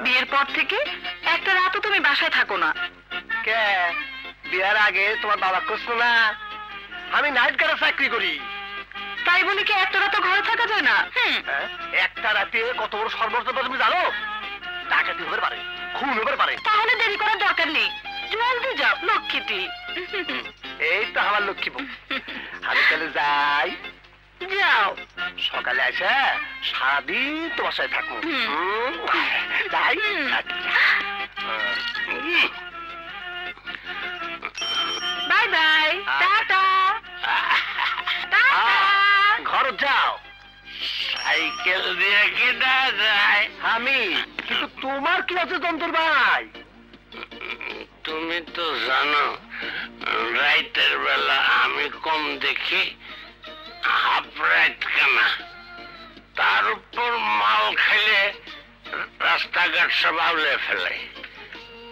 বিয়ের পর থেকে একটা রাতও তুমি বাসায় থাকো না। কে বিয়ার আগে তোমার বাবা করছো না? আমি নাইট গার্ডে চাকরি করি। তাই বলে কি একটা রাতও ঘরে থাকা যায় না? একটা রাতে কত বড় সর্বস্ব তুমি জানো? ডাকাতি হতে পারে, খুন হতে পারে। তাহলে দেরি করার দরকার নেই, জলদি যাও লক্ষ্মীটি। এই তো আমার লক্ষ্মী বউ। আমি তাহলে যাই। যাও। সকালে আসে সারাদিন তোমার সাথে থাকবো। যাই। Bye bye, tata. ঘর যাও। সাইকেল দিয়ে কিনা যায়? আমি কিন্তু তোমার কি আছে যন্ত্র ভাই? তুমি তো জানো রাইতের বেলা আমি কম দেখি, হাফ রাইট কেনা, তার উপর মাল খেলে রাস্তাঘাট সব আউলে ফেলে।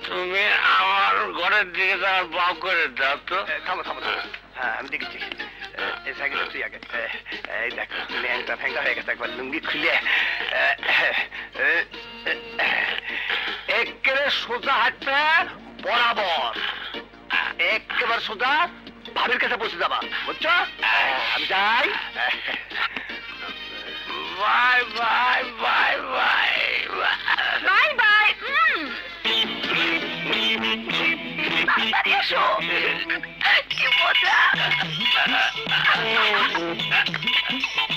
তুমি আমার ঘরের দিকে যাওয়ার বাউ করে দাও তো। থামো থামো থামো। হ্যাঁ আমি দেখেছি। এই সাইকেল তুই আগে। এই দেখো ল্যাংটা ফ্যাংটা হয়ে গেছে, একবার লুঙ্গি খুলে একেবারে সোজা হাঁটতে বরাবর, একেবারে সোজা ভাবির কাছে পৌঁছে যাবা, বুঝছো? আমি যাই। Bye bye bye bye bye bye. এসো, কি মজা।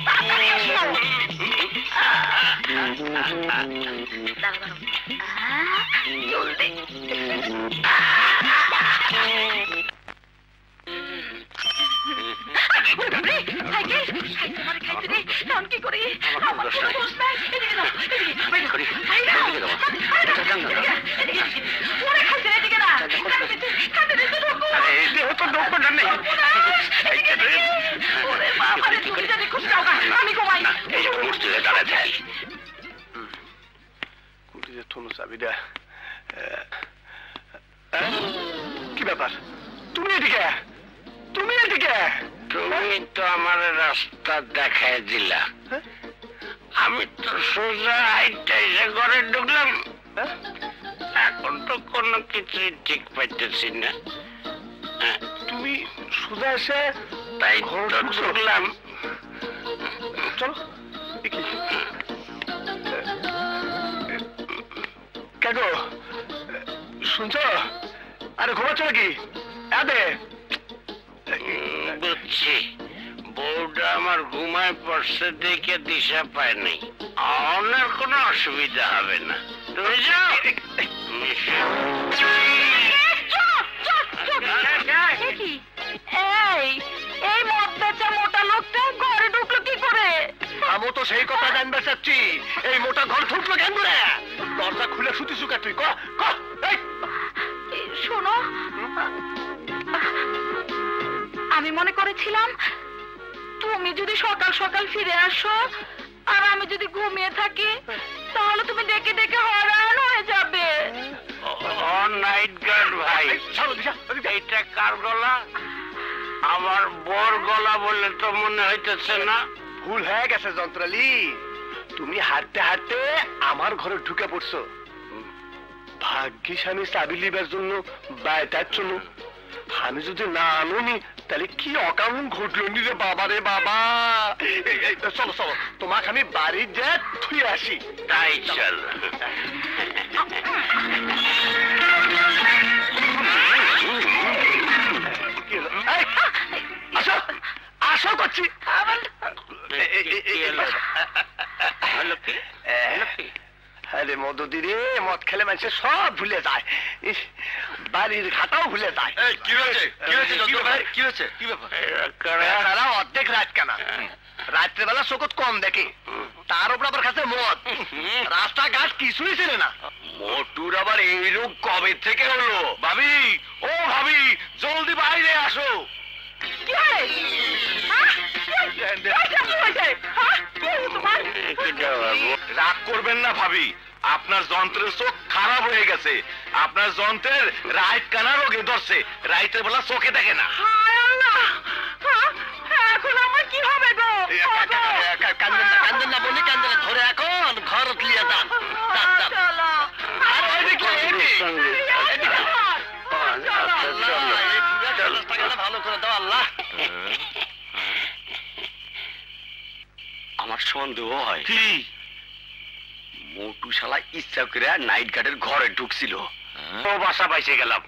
তাড়াতাড়ি এসো। জলদি। কি করি? কি ব্যাপার? তুমি এদিকে, তুমি এদিকে। তুমি তো আমার রাস্তা দেখাই দিলা, আমি তো সোজা হাইটে এসে ঘরে ঢুকলাম। এখন তো কোনো কিছুই ঠিক পাইতেছি না। তুমি সোজা এসে তাই ঘরে তো ঢুকলাম। চলো। কেন শুনছ? আরে ঘুমাচ্ছ নাকি? বুঝছি, বউটা আমার ঘুমায় পড়ছে দেখে দিশা পায় নাই। আমার কোনো অসুবিধা হবে না, তুমি যাও। এই মদ বেচা মোটা লোকটা ঘরে ঢুকলো কি করে? আমি তো সেই কথা জানতে চাচ্ছি, এই মোটা ঘর ঢুকলো কেন করে? দরজা খুলে শুতে শুকা তুই শোনো, আমি মনে করেছিলাম তুমি যদি সকাল সকাল ফিরে আসো আর আমি যদি ঘুমিয়ে থাকি তাহলে তুমি ডেকে ডেকে হয়রান হয়ে যাবে। নাইট গার্ড ভাই, এইটা কার গলা? আমার বর গলা বলে তো মনে হইতেছে না। ভুল হয়ে গেছে যন্ত্রালি, তুমি হাঁটতে হাঁটতে আমার ঘরে ঢুকে পড়ছো। ভাগ্যিস আমি চাবি লিবার জন্য বাইটার জন্য, আমি যদি না আনুনি তাহলে কি অকারণ ঘটলো নি রে বাবা রে বাবা। চলো চলো, তোমাকে আমি বাড়ির যা থুয়ে আসি। তাই চল। আসো আসো করছি। আরে মদুদি রে, মদ খেলে মানুষ সব ভুলে যায়, বাড়ির ঘাটাও ভুলে যায়। কি হয়েছে? কি হয়েছে ভাই? কি হয়েছে? কি ব্যাপার? অর্ধেক রাত কেনা, রাত্রেবেলা চোখত কম দেখে, তার উপর আবার কাছে মদ, রাস্তাঘাট কিছুই ছিল না। মোটুর আবার এই রোগ কবে থেকে হলো? ভাবি, ও ভাবি, জলদি বাইরে আসো। রাগ করবেন না ভাবি, আপনার যন্ত্রের চোখ খারাপ হয়ে গেছে। আপনার যন্ত্রের রাইট কানা রোগে ধরছে, রাইতের বেলা চোখে দেখে না। এখন আমার কি হবে গো? কান্দন না বলি, কান্দন ধরে এখন ঘর নিয়ে যান। চলো আমার সন্দেহ হয় কি মোটু শালা ইচ্ছা করে নাইট গার্ডের ঘরে ঢুকছিল। ও বাসা পাইছে গেলাম,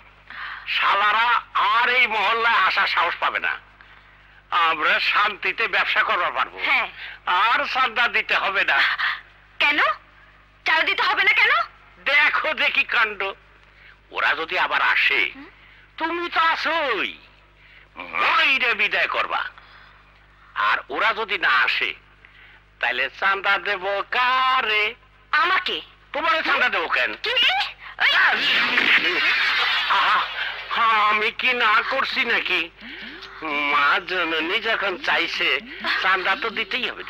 শালারা আর এই মহল্লায় আসার সাহস পাবে না। আমরা শান্তিতে ব্যবসা করবার পারবো, হ্যাঁ। আর চাঁদা দিতে হবে না। কেন চাঁদা দিতে হবে না কেন? দেখো দেখি কাণ্ড, ওরা যদি আবার আসে তুমি তো আসোই, মইরে বিদায় করবা। আর ওরা যদি না আসে তাহলে চাঁদা দেব কারে? আমাকে। তোমার চাঁদা দেবো কেন? কি? আহা, আমি কি না করছি নাকি? মা জননী যখন চাইছে চাঁদা তো দিতেই হবে।